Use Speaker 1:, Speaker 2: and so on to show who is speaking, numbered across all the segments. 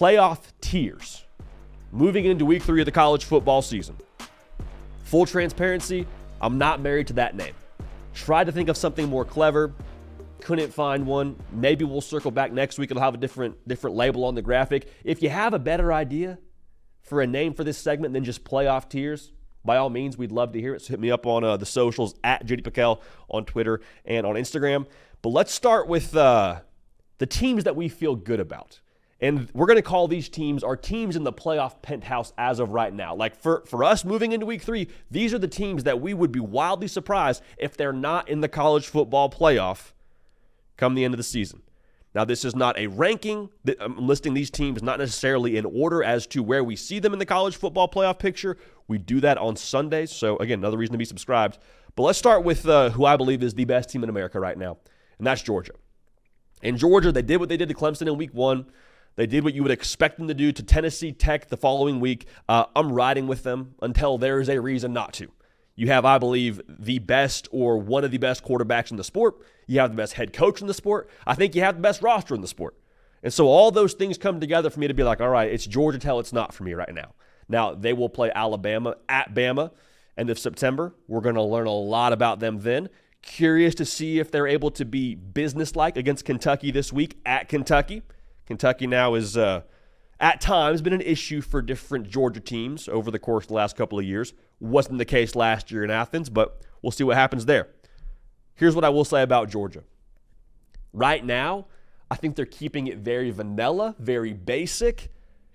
Speaker 1: playoff tiers moving into week 3 of the college football season. Full transparency, I'm not married to that name. Tried to think of something more clever, couldn't find one. Maybe we'll circle back next week. It'll have a different label on the graphic. If you have a better idea for a name for this segment than just playoff tiers, by all means, we'd love to hear it. So hit me up on the socials at JD Pickell on Twitter and on Instagram. But let's start with the teams that we feel good about. And we're going to call these teams our teams in the playoff penthouse as of right now. Like for us moving into week 3, these are the teams that we would be wildly surprised if they're not in the college football playoff come the end of the season. Now, this is not a ranking. I'm listing these teams not necessarily in order as to where we see them in the college football playoff picture. We do that on Sundays. So, again, another reason to be subscribed. But let's start with who I believe is the best team in America right now, and that's Georgia. In Georgia, they did what they did to Clemson in week 1. They did what you would expect them to do to Tennessee Tech the following week. I'm riding with them until there is a reason not to. You have, I believe, the best or one of the best quarterbacks in the sport. You have the best head coach in the sport. I think you have the best roster in the sport. And so all those things come together for me to be like, all right, it's Georgia till it's not for me right now. Now, they will play Alabama at Bama end of September. We're going to learn a lot about them then. Curious to see if they're able to be businesslike against Kentucky this week at Kentucky. Kentucky now is, at times, been an issue for different Georgia teams over the course of the last couple of years. Wasn't the case last year in Athens, but we'll see what happens there. Here's what I will say about Georgia. Right now, I think they're keeping it very vanilla, very basic,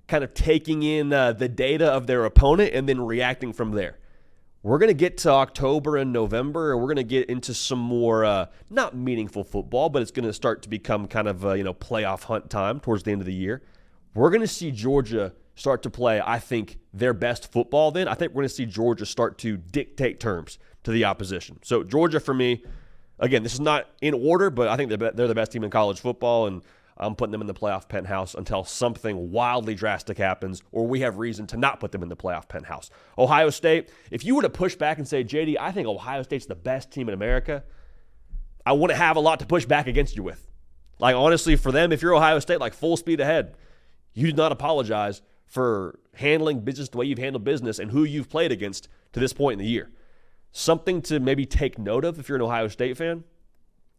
Speaker 1: kind of taking in the data of their opponent and then reacting from there. We're going to get to October and November, and we're going to get into some more, not meaningful football, but it's going to start to become kind of, playoff hunt time towards the end of the year. We're going to see Georgia start to play, I think, their best football then. I think we're going to see Georgia start to dictate terms to the opposition. So Georgia, for me, again, this is not in order, but I think they're the best team in college football, and I'm putting them in the playoff penthouse until something wildly drastic happens or we have reason to not put them in the playoff penthouse. Ohio State, if you were to push back and say, JD, I think Ohio State's the best team in America, I wouldn't have a lot to push back against you with. Like, honestly, for them, if you're Ohio State, like full speed ahead, you do not apologize for handling business the way you've handled business and who you've played against to this point in the year. Something to maybe take note of if you're an Ohio State fan.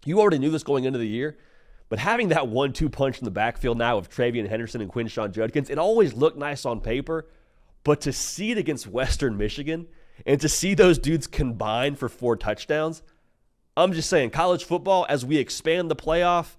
Speaker 1: You already knew this going into the year, but having that 1-2 punch in the backfield now of Travion Henderson and Quinshon Judkins, it always looked nice on paper, but to see it against Western Michigan and to see those dudes combine for 4 touchdowns, I'm just saying, college football, as we expand the playoff,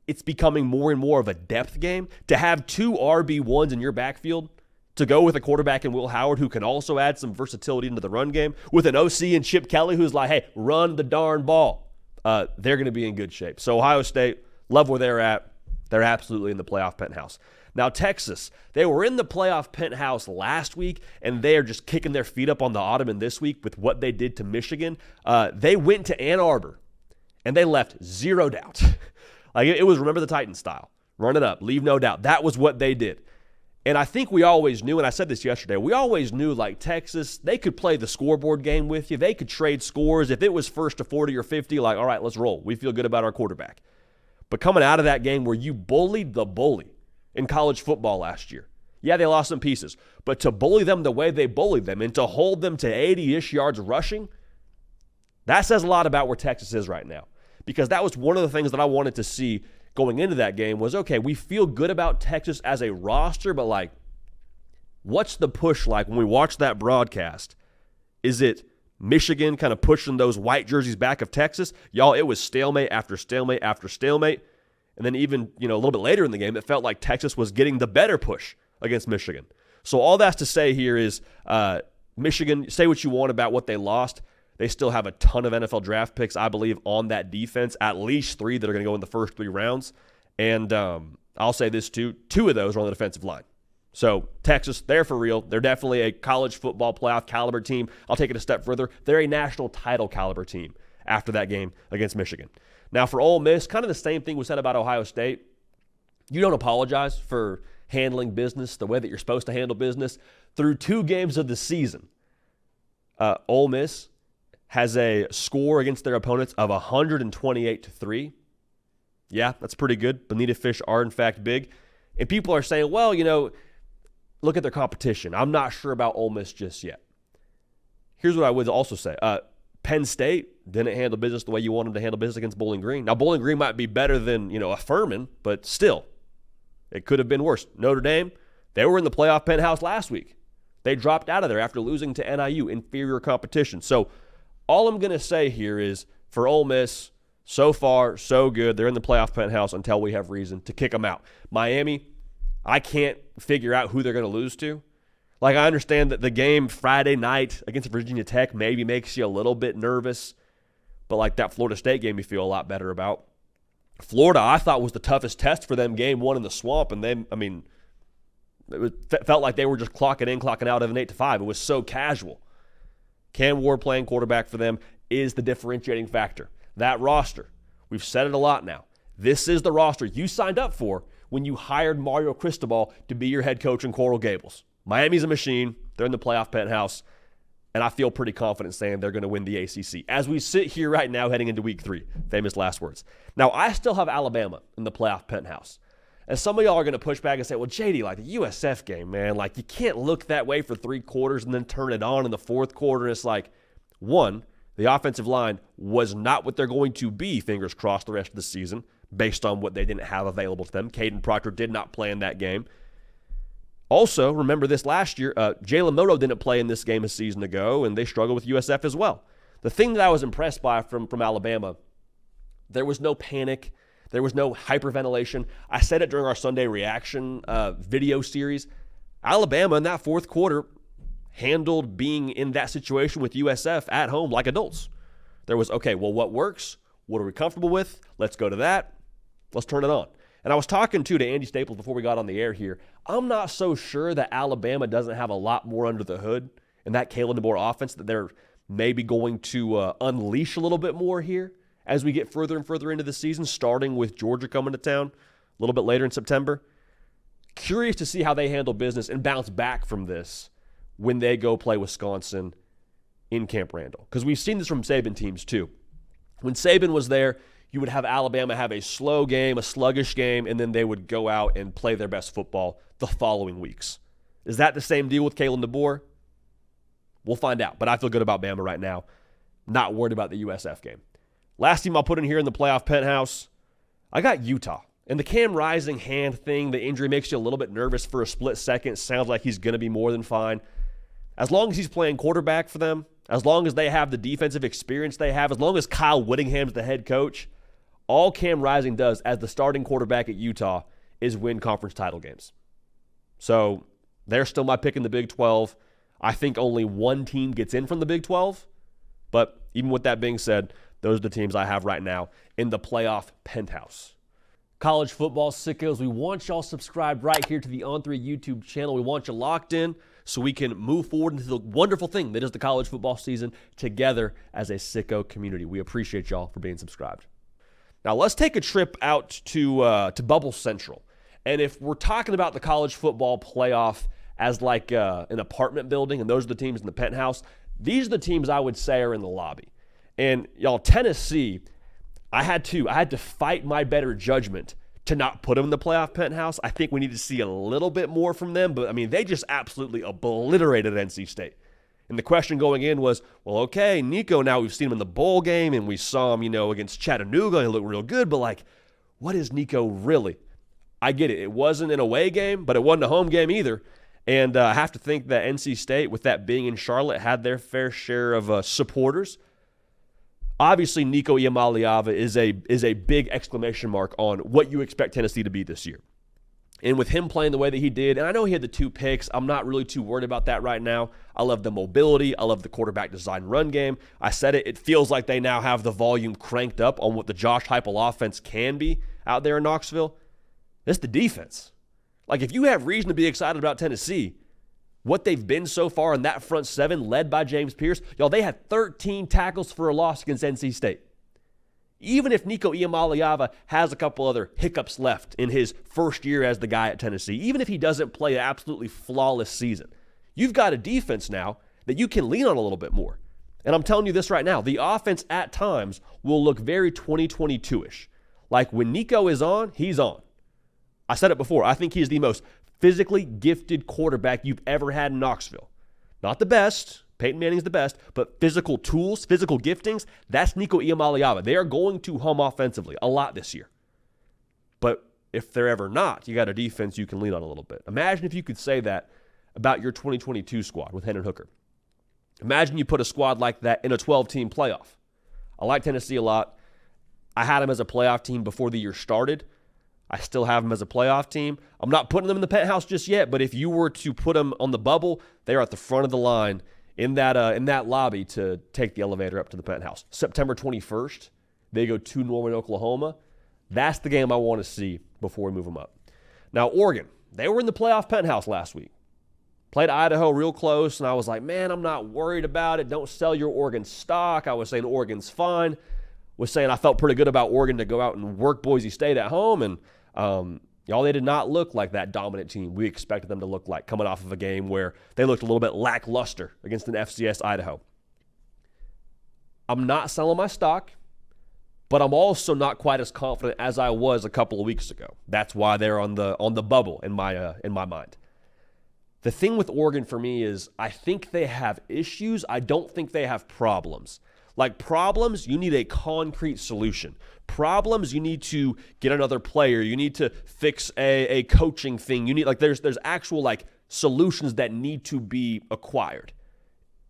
Speaker 1: it's becoming more and more of a depth game. To have 2 RB1s in your backfield, to go with a quarterback in Will Howard who can also add some versatility into the run game, with an OC and Chip Kelly who's like, hey, run the darn ball. They're going to be in good shape. So Ohio State, love where they're at. They're absolutely in the playoff penthouse. Now, Texas, they were in the playoff penthouse last week, and they are just kicking their feet up on the ottoman this week with what they did to Michigan. They went to Ann Arbor, and they left 0 doubt. Like, it was remember the Titans style. Run it up. Leave no doubt. That was what they did. And I think we always knew, and I said this yesterday, we always knew, like, Texas, they could play the scoreboard game with you. They could trade scores. If it was first to 40 or 50, like, all right, let's roll. We feel good about our quarterback. But coming out of that game where you bullied the bully in college football last year, yeah, they lost some pieces, but to bully them the way they bullied them and to hold them to 80-ish yards rushing, that says a lot about where Texas is right now. Because that was one of the things that I wanted to see going into that game was, okay, we feel good about Texas as a roster, but like, what's the push like when we watch that broadcast? Is it Michigan kind of pushing those white jerseys back of Texas? Y'all, it was stalemate after stalemate after stalemate. And then even, a little bit later in the game, it felt like Texas was getting the better push against Michigan. So all that's to say here is Michigan, say what you want about what they lost. They still have a ton of NFL draft picks, I believe, on that defense, at least 3 that are going to go in the first 3 rounds. And I'll say this too, 2 of those are on the defensive line. So Texas, they're for real. They're definitely a college football playoff caliber team. I'll take it a step further. They're a national title caliber team after that game against Michigan. Now for Ole Miss, kind of the same thing was said about Ohio State. You don't apologize for handling business the way that you're supposed to handle business. Through 2 games of the season, Ole Miss has a score against their opponents of 128-3. Yeah, that's pretty good. Bonita fish are, in fact, big. And people are saying, well, look at their competition. I'm not sure about Ole Miss just yet. Here's what I would also say. Penn State didn't handle business the way you want them to handle business against Bowling Green. Now, Bowling Green might be better than, a Furman, but still, it could have been worse. Notre Dame, they were in the playoff penthouse last week. They dropped out of there after losing to NIU, inferior competition. So all I'm going to say here is for Ole Miss, so far, so good. They're in the playoff penthouse until we have reason to kick them out. Miami, I can't figure out who they're going to lose to. Like, I understand that the game Friday night against Virginia Tech maybe makes you a little bit nervous, but like that Florida State game you feel a lot better about. Florida, I thought, was the toughest test for them game one in the swamp, and felt like they were just clocking in, clocking out of an 8-5. It was so casual. Cam Ward playing quarterback for them is the differentiating factor. That roster, we've said it a lot now. This is the roster you signed up for when you hired Mario Cristobal to be your head coach in Coral Gables. Miami's a machine. They're in the playoff penthouse, and I feel pretty confident saying they're going to win the ACC. As we sit here right now heading into week 3, famous last words. Now, I still have Alabama in the playoff penthouse. And some of y'all are going to push back and say, well, JD, like the USF game, man, like you can't look that way for 3 quarters and then turn it on in the 4th quarter. It's like, one, the offensive line was not what they're going to be, fingers crossed, the rest of the season, based on what they didn't have available to them. Caden Proctor did not play in that game. Also, remember this last year, Jalen Moto didn't play in this game a season ago, and they struggled with USF as well. The thing that I was impressed by from Alabama, there was no panic. There was no hyperventilation. I said it during our Sunday reaction video series. Alabama in that 4th quarter handled being in that situation with USF at home like adults. There was, okay, well, what works? What are we comfortable with? Let's go to that. Let's turn it on. And I was talking, to Andy Staples before we got on the air here. I'm not so sure that Alabama doesn't have a lot more under the hood in that Kalen DeBoer offense that they're maybe going to unleash a little bit more here as we get further and further into the season, starting with Georgia coming to town a little bit later in September. Curious to see how they handle business and bounce back from this when they go play Wisconsin in Camp Randall. Because we've seen this from Saban teams too. When Saban was there, you would have Alabama have a slow game, a sluggish game, and then they would go out and play their best football the following weeks. Is that the same deal with Kalen DeBoer? We'll find out, but I feel good about Bama right now. Not worried about the USF game. Last team I'll put in here in the playoff penthouse, I got Utah. And the Cam Rising hand thing, the injury makes you a little bit nervous for a split second. Sounds like he's going to be more than fine. As long as he's playing quarterback for them, as long as they have the defensive experience they have, as long as Kyle Whittingham's the head coach, all Cam Rising does as the starting quarterback at Utah is win conference title games. So they're still my pick in the Big 12. I think only one team gets in from the Big 12. But even with that being said, those are the teams I have right now in the playoff penthouse. College football sickos, we want y'all subscribed right here to the On3 YouTube channel. We want you locked in so we can move forward into the wonderful thing that is the college football season together as a sicko community. We appreciate y'all for being subscribed. Now let's take a trip out to Bubble Central. And if we're talking about the college football playoff as like an apartment building, and those are the teams in the penthouse, these are the teams I would say are in the lobby. And y'all, Tennessee, I had to fight my better judgment to not put them in the playoff penthouse. I think we need to see a little bit more from them, but I mean, they just absolutely obliterated NC State. And the question going in was, well, okay, Nico, now we've seen him in the bowl game, and we saw him, against Chattanooga, and he looked real good, but like, what is Nico really? I get it. It wasn't an away game, but it wasn't a home game either. And I have to think that NC State, with that being in Charlotte, had their fair share of supporters. Obviously, Nico Iamaleava is a big exclamation mark on what you expect Tennessee to be this year. And with him playing the way that he did, and I know he had the 2 picks, I'm not really too worried about that right now. I love the mobility. I love the quarterback design run game. I said it feels like they now have the volume cranked up on what the Josh Heupel offense can be out there in Knoxville. It's the defense. Like, if you have reason to be excited about Tennessee, what they've been so far in that front 7 led by James Pierce, y'all, they had 13 tackles for a loss against NC State. Even if Nico Iamaleava has a couple other hiccups left in his first year as the guy at Tennessee, even if he doesn't play an absolutely flawless season, you've got a defense now that you can lean on a little bit more. And I'm telling you this right now, the offense at times will look very 2022-ish. Like when Nico is on, he's on. I said it before. I think he is the most physically gifted quarterback you've ever had in Knoxville. Not the best. Peyton Manning's the best, but physical tools, physical giftings, that's Nico Iamaleava. They are going to hum offensively a lot this year. But if they're ever not, you got a defense you can lean on a little bit. Imagine if you could say that about your 2022 squad with Hendon Hooker. Imagine you put a squad like that in a 12-team playoff. I like Tennessee a lot. I had them as a playoff team before the year started. I still have them as a playoff team. I'm not putting them in the penthouse just yet, but if you were to put them on the bubble, they are at the front of the line in that lobby to take the elevator up to the penthouse. September 21st, they go to Norman, Oklahoma. That's the game I want to see before we move them up. Now, Oregon, they were in the playoff penthouse last week. Played Idaho real close, and I was like, man, I'm not worried about it. Don't sell your Oregon stock. I was saying Oregon's fine. Was saying I felt pretty good about Oregon to go out and work Boise State at home, and they did not look like that dominant team we expected them to look like coming off of a game where they looked a little bit lackluster against an FCS Idaho. I'm not selling my stock, but I'm also not quite as confident as I was a couple of weeks ago. That's why they're on the bubble in my mind. The thing with Oregon for me is I think they have issues. I don't think they have problems. Like problems, you need a concrete solution. Problems, you need to get another player. You need to fix a coaching thing. You need there's actual solutions that need to be acquired.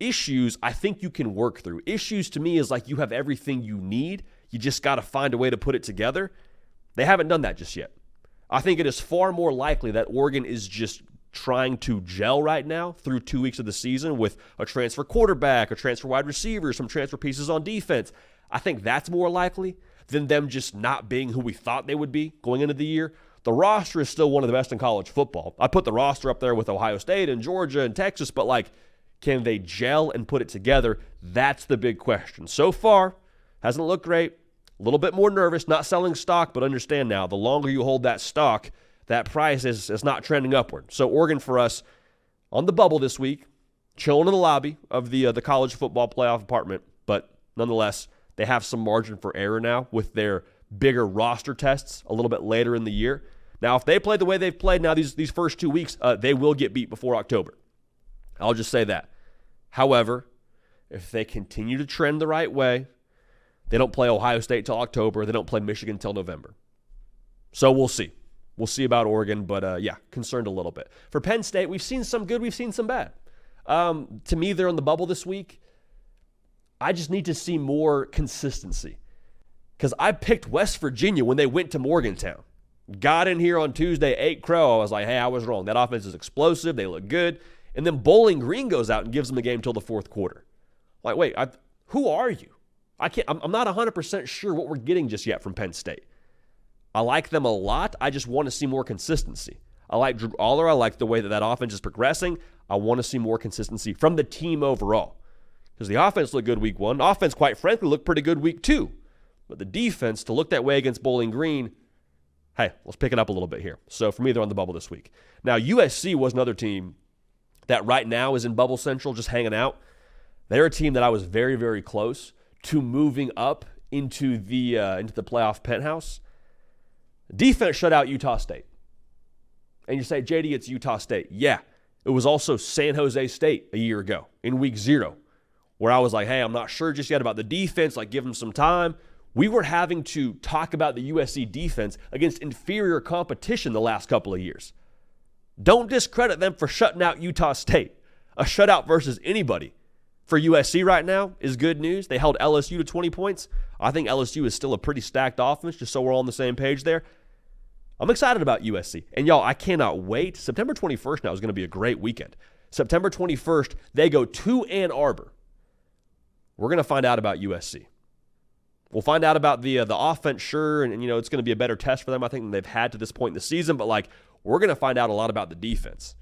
Speaker 1: Issues, I think you can work through. Issues to me is you have everything you need. You just got to find a way to put it together. They haven't done that just yet. I think it is far more likely that Oregon is just trying to gel right now through 2 weeks of the season with a transfer quarterback, a transfer wide receiver, some transfer pieces on defense. I think that's more likely than them just not being who we thought they would be going into the year. The roster is still one of the best in college football. I put the roster up there with Ohio State and Georgia and Texas, but can they gel and put it together? That's the big question. So far, hasn't looked great. A little bit more nervous, not selling stock, but understand now, the longer you hold that stock, that price is not trending upward. So Oregon for us on the bubble this week, chilling in the lobby of the college football playoff apartment, but nonetheless, they have some margin for error now with their bigger roster tests a little bit later in the year. Now, if they play the way they've played now these first 2 weeks, they will get beat before October. I'll just say that. However, if they continue to trend the right way, they don't play Ohio State till October. They don't play Michigan till November. So we'll see. We'll see about Oregon, but concerned a little bit. For Penn State, we've seen some good, we've seen some bad. To me, they're on the bubble this week. I just need to see more consistency because I picked West Virginia when they went to Morgantown. Got in here on Tuesday, ate crow. I was like, hey, I was wrong. That offense is explosive. They look good. And then Bowling Green goes out and gives them the game till the fourth quarter. Wait, who are you? I'm not 100% sure what we're getting just yet from Penn State. I like them a lot. I just want to see more consistency. I like Drew Aller. I like the way that offense is progressing. I want to see more consistency from the team overall. Because the offense looked good week one. Offense, quite frankly, looked pretty good week two. But the defense, to look that way against Bowling Green, hey, let's pick it up a little bit here. So for me, they're on the bubble this week. Now, USC was another team that right now is in Bubble Central, just hanging out. They're a team that I was very, very close to moving up into the playoff penthouse. Defense shut out Utah State. And you say, JD, it's Utah State. Yeah, it was also San Jose State a year ago in week 0, where I was like, hey, I'm not sure just yet about the defense, give them some time. We were having to talk about the USC defense against inferior competition the last couple of years. Don't discredit them for shutting out Utah State. A shutout versus anybody for USC right now is good news. They held LSU to 20 points. I think LSU is still a pretty stacked offense, just so we're all on the same page there. I'm excited about USC. And y'all, I cannot wait. September 21st now is going to be a great weekend. September 21st, they go to Ann Arbor. We're going to find out about USC. We'll find out about the offense, sure, and it's going to be a better test for them, I think, than they've had to this point in the season. But, we're going to find out a lot about the defense.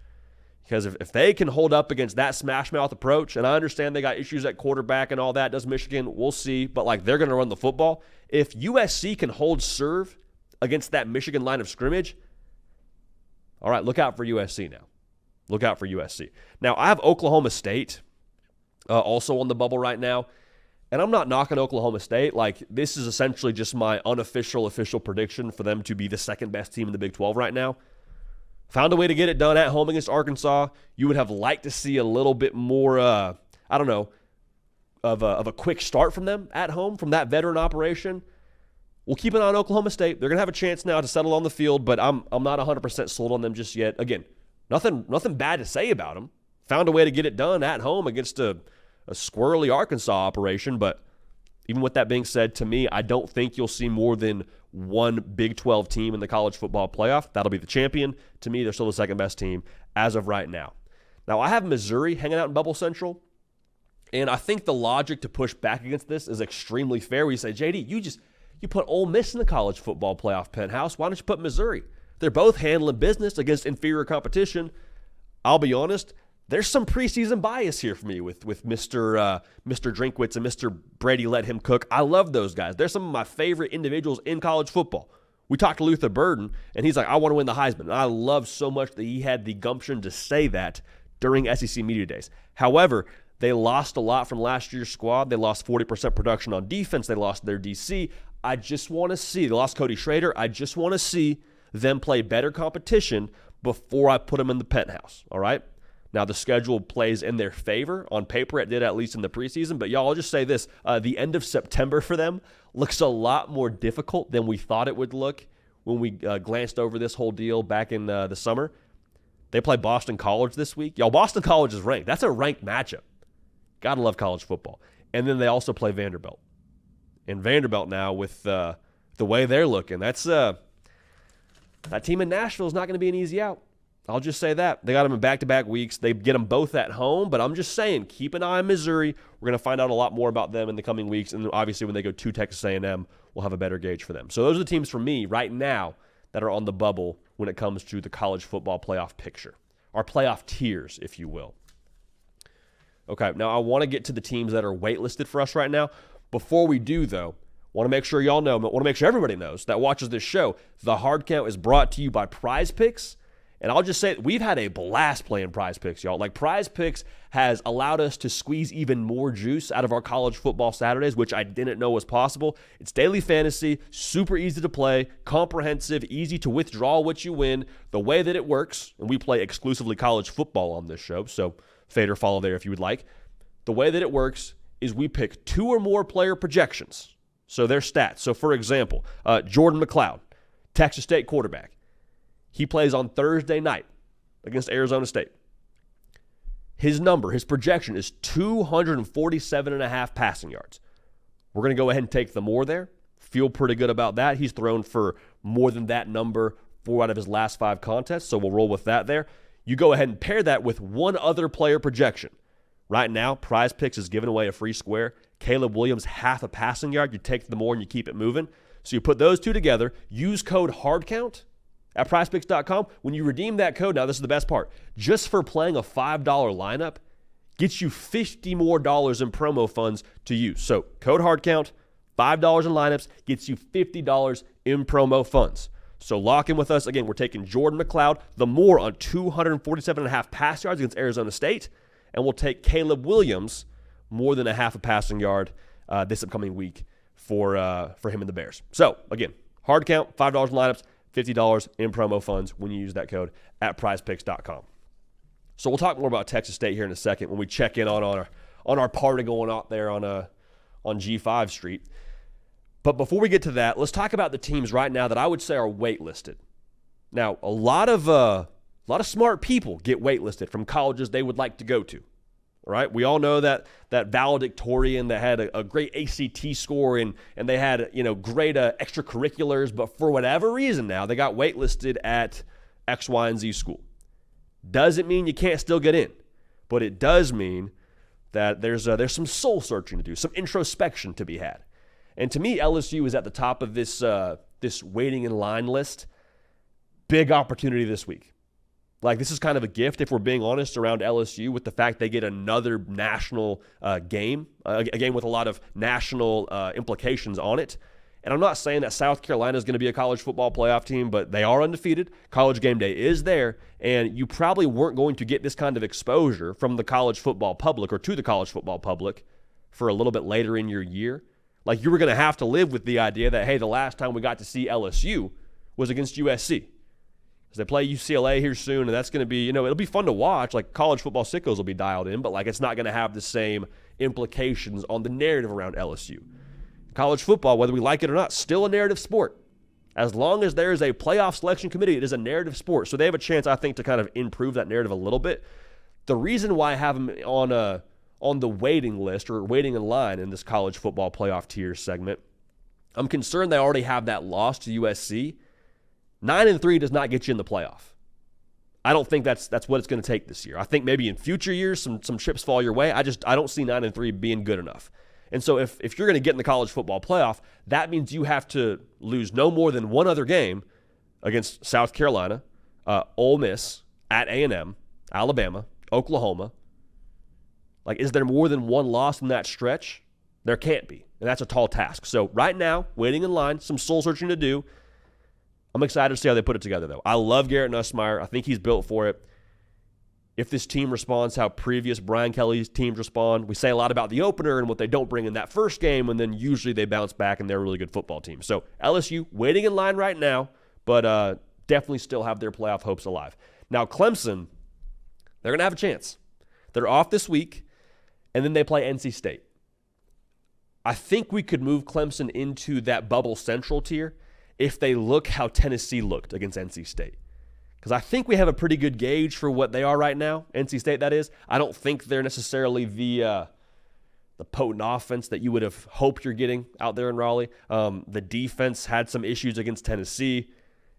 Speaker 1: Because if they can hold up against that smash-mouth approach, and I understand they got issues at quarterback and all that, does Michigan, we'll see. But, they're going to run the football. If USC can hold serve against that Michigan line of scrimmage, all right, look out for USC now. Look out for USC. Now, I have Oklahoma State also on the bubble right now. And I'm not knocking Oklahoma State. Like, this is essentially just my unofficial, official prediction for them to be the second best team in the Big 12 right now. Found a way to get it done at home against Arkansas. You would have liked to see a little bit more, of a quick start from them at home, from that veteran operation. We'll keep an eye on Oklahoma State. They're going to have a chance now to settle on the field, but I'm not 100% sold on them just yet. Again, nothing bad to say about them. Found a way to get it done at home against a squirrely Arkansas operation, but even with that being said, to me, I don't think you'll see more than one Big 12 team in the college football playoff. That'll be the champion. To me, they're still the second best team as of right now. Now, I have Missouri hanging out in Bubble Central, and I think the logic to push back against this is extremely fair. We say, JD, you put Ole Miss in the college football playoff penthouse. Why don't you put Missouri? They're both handling business against inferior competition. I'll be honest, there's some preseason bias here for me with Mr. Drinkwitz and Mr. Brady Let Him Cook. I love those guys. They're some of my favorite individuals in college football. We talked to Luther Burden, and he's like, I want to win the Heisman. And I love so much that he had the gumption to say that during SEC Media Days. However, they lost a lot from last year's squad. They lost 40% production on defense. They lost their DC. I just want to see. They lost Cody Schrader. I just want to see them play better competition before I put them in the penthouse, all right? Now, the schedule plays in their favor. On paper, it did, at least in the preseason. But, y'all, I'll just say this. The end of September for them looks a lot more difficult than we thought it would look when we glanced over this whole deal back in the summer. They play Boston College this week. Y'all, Boston College is ranked. That's a ranked matchup. Gotta love college football. And then they also play Vanderbilt. And Vanderbilt now, with the way they're looking, that team in Nashville is not going to be an easy out. I'll just say that. They got them in back-to-back weeks. They get them both at home, but I'm just saying, keep an eye on Missouri. We're going to find out a lot more about them in the coming weeks, and obviously when they go to Texas A&M, we'll have a better gauge for them. So those are the teams for me right now that are on the bubble when it comes to the college football playoff picture, our playoff tiers, if you will. Okay, now I want to get to the teams that are waitlisted for us right now. Before we do, though, want to make sure y'all know, want to make sure everybody knows that watches this show, the Hard Count is brought to you by Prize Picks. And I'll just say, we've had a blast playing Prize Picks, y'all. Like, Prize Picks has allowed us to squeeze even more juice out of our college football Saturdays, which I didn't know was possible. It's daily fantasy, super easy to play, comprehensive, easy to withdraw what you win. The way that it works, and we play exclusively college football on this show, so fade or follow there if you would like. The way that it works is we pick two or more player projections, so their stats. So, for example, Jordan McLeod, Texas State quarterback. He plays on Thursday night against Arizona State. His projection is 247.5 passing yards. We're going to go ahead and take the more there. Feel pretty good about that. He's thrown for more than that number 4 out of his last 5 contests, so we'll roll with that there. You go ahead and pair that with one other player projection. Right now, Prize Picks is giving away a free square. Caleb Williams, half a passing yard. You take the more and you keep it moving. So you put those two together. Use code HARDCOUNT at prizepicks.com. When you redeem that code, now this is the best part, just for playing a $5 lineup, gets you $50 more in promo funds to use. So code HARDCOUNT, $5 in lineups, gets you $50 in promo funds. So lock in with us. Again, we're taking Jordan McLeod, the more on 247.5 pass yards against Arizona State, and we'll take Caleb Williams, more than a half a passing yard this upcoming week for him and the Bears. So again, hard count, $5 in lineups, $50 in promo funds when you use that code at prizepicks.com. So we'll talk more about Texas State here in a second when we check in on our party going out there on G5 Street. But before we get to that, let's talk about the teams right now that I would say are waitlisted. Now, a lot of smart people get waitlisted from colleges they would like to go to. All right, we all know that valedictorian that had a great ACT score and they had great extracurriculars, but for whatever reason now they got waitlisted at X, Y, and Z school. Doesn't mean you can't still get in, but it does mean that there's some soul searching to do, some introspection to be had. And to me, LSU is at the top of this waiting in line list. Big opportunity this week. Like, this is kind of a gift, if we're being honest, around LSU with the fact they get another national game, a game with a lot of national implications on it. And I'm not saying that South Carolina is going to be a college football playoff team, but they are undefeated. College game day is there, and you probably weren't going to get this kind of exposure from the college football public or to the college football public for a little bit later in your year. Like, you were going to have to live with the idea that, hey, the last time we got to see LSU was against USC. Because they play UCLA here soon, and that's going to be, it'll be fun to watch. Like, college football sickos will be dialed in, but, like, it's not going to have the same implications on the narrative around LSU. College football, whether we like it or not, still a narrative sport. As long as there is a playoff selection committee, it is a narrative sport. So they have a chance, I think, to kind of improve that narrative a little bit. The reason why I have them on the waiting list or waiting in line in this college football playoff tiers segment, I'm concerned they already have that loss to USC. 9-3 does not get you in the playoff. I don't think that's what it's going to take this year. I think maybe in future years some chips fall your way. I don't see 9-3 being good enough. And so if you're going to get in the college football playoff, that means you have to lose no more than one other game against South Carolina, Ole Miss, at A&M, Alabama, Oklahoma. Like, is there more than one loss in that stretch? There can't be, and that's a tall task. So right now, waiting in line, some soul searching to do. I'm excited to see how they put it together, though. I love Garrett Nussmeier. I think he's built for it. If this team responds how previous Brian Kelly's teams respond, we say a lot about the opener and what they don't bring in that first game, and then usually they bounce back and they're a really good football team. So LSU waiting in line right now, but definitely still have their playoff hopes alive. Now Clemson, they're going to have a chance. They're off this week, and then they play NC State. I think we could move Clemson into that bubble central tier if they look how Tennessee looked against NC State. Because I think we have a pretty good gauge for what they are right now, NC State that is. I don't think they're necessarily the potent offense that you would have hoped you're getting out there in Raleigh. The defense had some issues against Tennessee.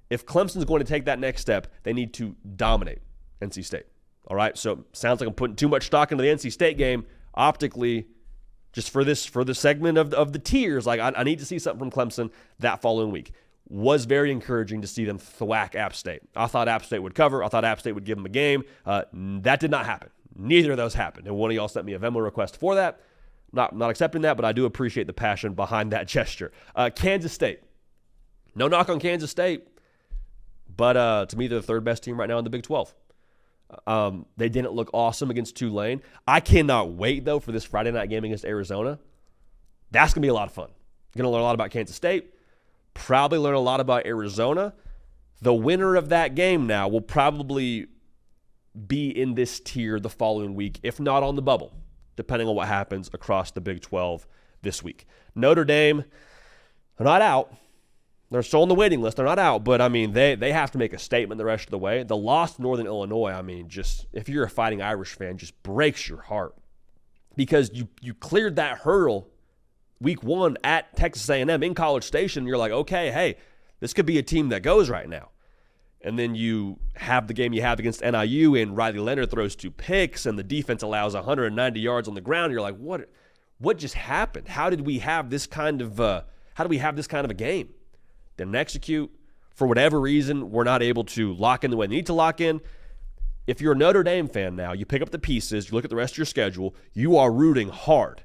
Speaker 1: If Clemson's going to take that next step, they need to dominate NC State. All right, so sounds like I'm putting too much stock into the NC State game. Optically, just for the segment of the tiers, like I need to see something from Clemson that following week. Was very encouraging to see them thwack App State. I thought App State would cover. I thought App State would give them a game. That did not happen. Neither of those happened. And one of y'all sent me a Venmo request for that. Not accepting that, but I do appreciate the passion behind that gesture. Kansas State. No knock on Kansas State, but to me, they're the third best team right now in the Big 12. They didn't look awesome against Tulane. I cannot wait, though, for this Friday night game against Arizona. That's going to be a lot of fun. You're going to learn a lot about Kansas State. Probably learn a lot about Arizona. The winner of that game now will probably be in this tier the following week, if not on the bubble, depending on what happens across the Big 12 this week. Notre Dame, they're not out. They're still on the waiting list. They're not out, but, I mean, they have to make a statement the rest of the way. The loss to Northern Illinois, I mean, just if you're a Fighting Irish fan, just breaks your heart because you cleared that hurdle week one at Texas A&M in College Station. You're like, okay, hey, this could be a team that goes right now. And then you have the game you have against NIU, and Riley Leonard throws 2 picks, and the defense allows 190 yards on the ground. You're like, what just happened? How did we have this kind of a game? Didn't execute. For whatever reason, we're not able to lock in the way they need to lock in. If you're a Notre Dame fan now, you pick up the pieces, you look at the rest of your schedule, you are rooting hard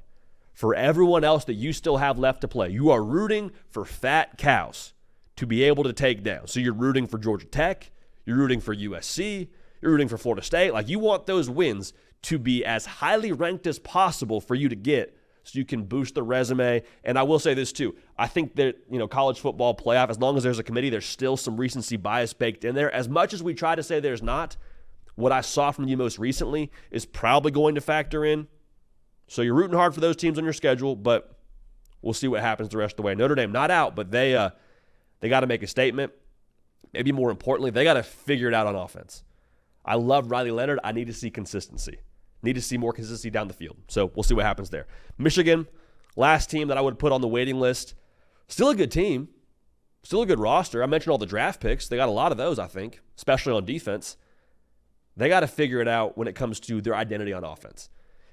Speaker 1: for everyone else that you still have left to play. You are rooting for fat cows to be able to take down. So you're rooting for Georgia Tech, you're rooting for USC, you're rooting for Florida State. Like, you want those wins to be as highly ranked as possible for you to get so you can boost the resume. And I will say this too. I think that, college football playoff, as long as there's a committee, there's still some recency bias baked in there. As much as we try to say there's not, what I saw from you most recently is probably going to factor in. So you're rooting hard for those teams on your schedule, but we'll see what happens the rest of the way. Notre Dame not out, but they got to make a statement. Maybe more importantly, they got to figure it out on offense. I love Riley Leonard. I need to see consistency. Need to see more consistency down the field. So we'll see what happens there. Michigan, last team that I would put on the waiting list. Still a good team. Still a good roster. I mentioned all the draft picks. They got a lot of those, I think, especially on defense. They got to figure it out when it comes to their identity on offense.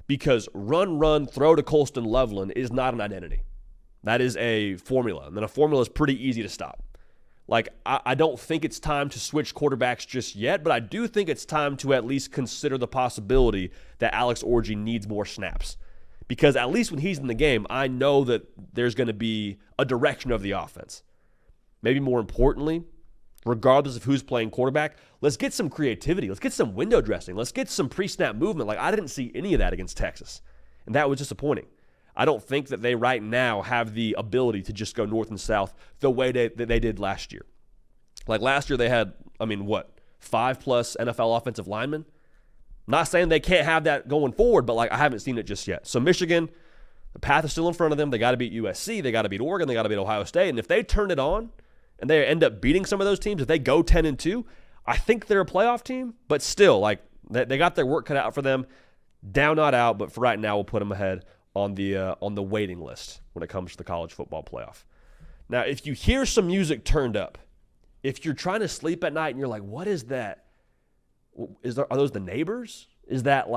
Speaker 1: Because run, throw to Colston Loveland is not an identity. That is a formula. And then a formula is pretty easy to stop. Like, I don't think it's time to switch quarterbacks just yet, but I do think it's time to at least consider the possibility that Alex Orji needs more snaps. Because at least when he's in the game, I know that there's going to be a direction of the offense. Maybe more importantly, regardless of who's playing quarterback, let's get some creativity. Let's get some window dressing. Let's get some pre-snap movement. Like, I didn't see any of that against Texas, and that was disappointing. I don't think that they right now have the ability to just go north and south the way that they did last year. Like last year they had, 5+ NFL offensive linemen. Not saying they can't have that going forward, but I haven't seen it just yet. So Michigan, the path is still in front of them. They got to beat USC. They got to beat Oregon. They got to beat Ohio State. And if they turn it on and they end up beating some of those teams, if they go 10-2, I think they're a playoff team. But still, they got their work cut out for them. Down, not out. But for right now, we'll put them ahead on the waiting list when it comes to the college football playoff. Now, if you hear some music turned up, if you're trying to sleep at night and you're like, what is that? Are those the neighbors? Is that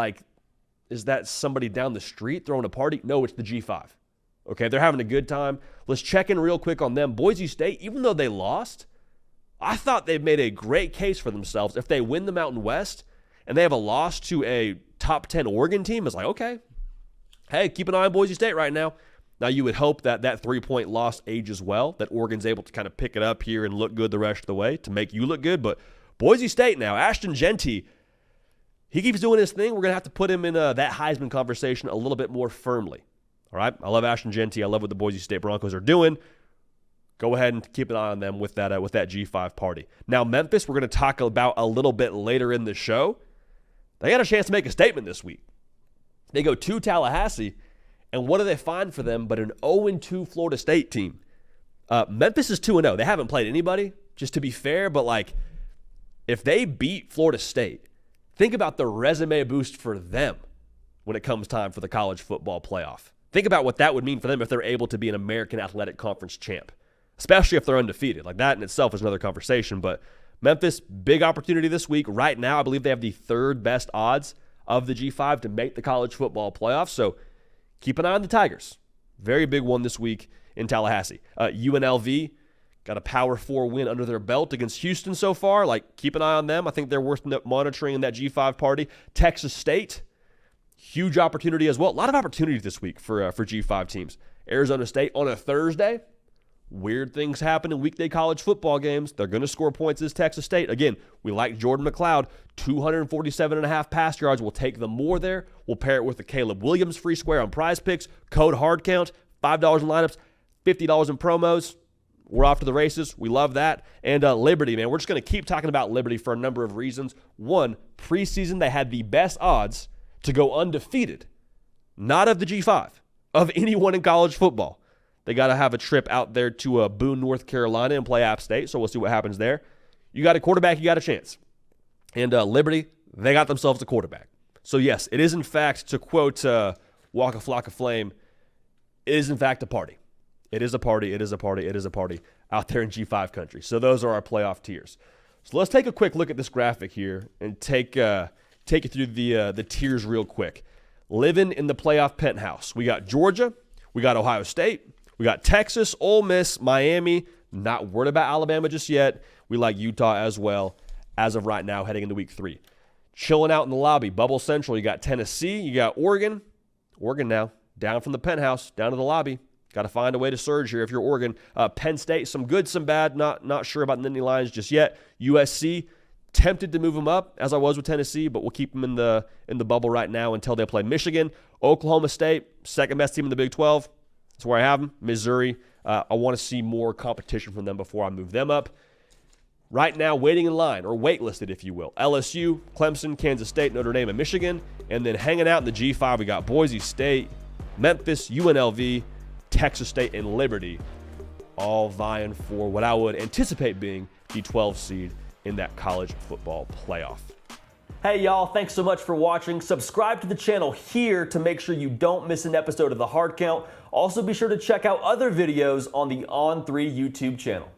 Speaker 1: somebody down the street throwing a party? No, it's the G5. Okay, they're having a good time. Let's check in real quick on them. Boise State, even though they lost, I thought they've made a great case for themselves. If they win the Mountain West and they have a loss to a top 10 Oregon team, it's like, okay, hey, keep an eye on Boise State right now. Now, you would hope that 3-point loss ages well, that Oregon's able to kind of pick it up here and look good the rest of the way to make you look good. But Boise State now, Ashton Jeanty, he keeps doing his thing. We're going to have to put him in that Heisman conversation a little bit more firmly. All right? I love Ashton Jeanty. I love what the Boise State Broncos are doing. Go ahead and keep an eye on them with that G5 party. Now, Memphis, we're going to talk about a little bit later in the show. They got a chance to make a statement this week. They go to Tallahassee, and what do they find for them but an 0-2 Florida State team? Memphis is 2-0. They haven't played anybody, just to be fair, but if they beat Florida State, think about the resume boost for them when it comes time for the college football playoff. Think about what that would mean for them if they're able to be an American Athletic Conference champ, especially if they're undefeated. That in itself is another conversation, but Memphis, big opportunity this week. Right now, I believe they have the third best odds of the G5 to make the college football playoff, so keep an eye on the Tigers. Very big one this week in Tallahassee. UNLV got a Power 4 win under their belt against Houston so far. Keep an eye on them. I think they're worth monitoring in that G5 party. Texas State, huge opportunity as well. A lot of opportunity this week for G5 teams. Arizona State on a Thursday. Weird things happen in weekday college football games. They're going to score points as Texas State. Again, we like Jordan McLeod. 247.5 pass yards. We'll take the more there. We'll pair it with the Caleb Williams free square on Prize Picks. Code HARDCOUNT. $5 in lineups. $50 in promos. We're off to the races. We love that. And Liberty, man. We're just going to keep talking about Liberty for a number of reasons. One, preseason, they had the best odds to go undefeated. Not of the G5. Of anyone in college football. They got to have a trip out there to Boone, North Carolina and play App State, so we'll see what happens there. You got a quarterback, you got a chance. And Liberty, they got themselves a quarterback. So, yes, it is, in fact, to quote Walk a Flock of Flame, it is, in fact, a party. It is a party, it is a party, it is a party out there in G5 country. So those are our playoff tiers. So let's take a quick look at this graphic here and take you through the tiers real quick. Living in the playoff penthouse. We got Georgia, we got Ohio State, we got Texas, Ole Miss, Miami. Not worried about Alabama just yet. We like Utah as well as of right now heading into week 3. Chilling out in the lobby, Bubble Central, you got Tennessee, you got Oregon. Oregon now, down from the penthouse, down to the lobby. Got to find a way to surge here if you're Oregon. Penn State, some good, some bad. Not sure about the Nittany Lions just yet. USC, tempted to move them up as I was with Tennessee, but we'll keep them in the bubble right now until they play Michigan. Oklahoma State, second best team in the Big 12. That's where I have them. Missouri, I want to see more competition from them before I move them up. Right now, waiting in line, or waitlisted, if you will. LSU, Clemson, Kansas State, Notre Dame, and Michigan. And then hanging out in the G5, we got Boise State, Memphis, UNLV, Texas State, and Liberty, all vying for what I would anticipate being the 12th seed in that college football playoff. Hey y'all, thanks so much for watching. Subscribe to the channel here to make sure you don't miss an episode of The Hard Count. Also be sure to check out other videos on the On3 YouTube channel.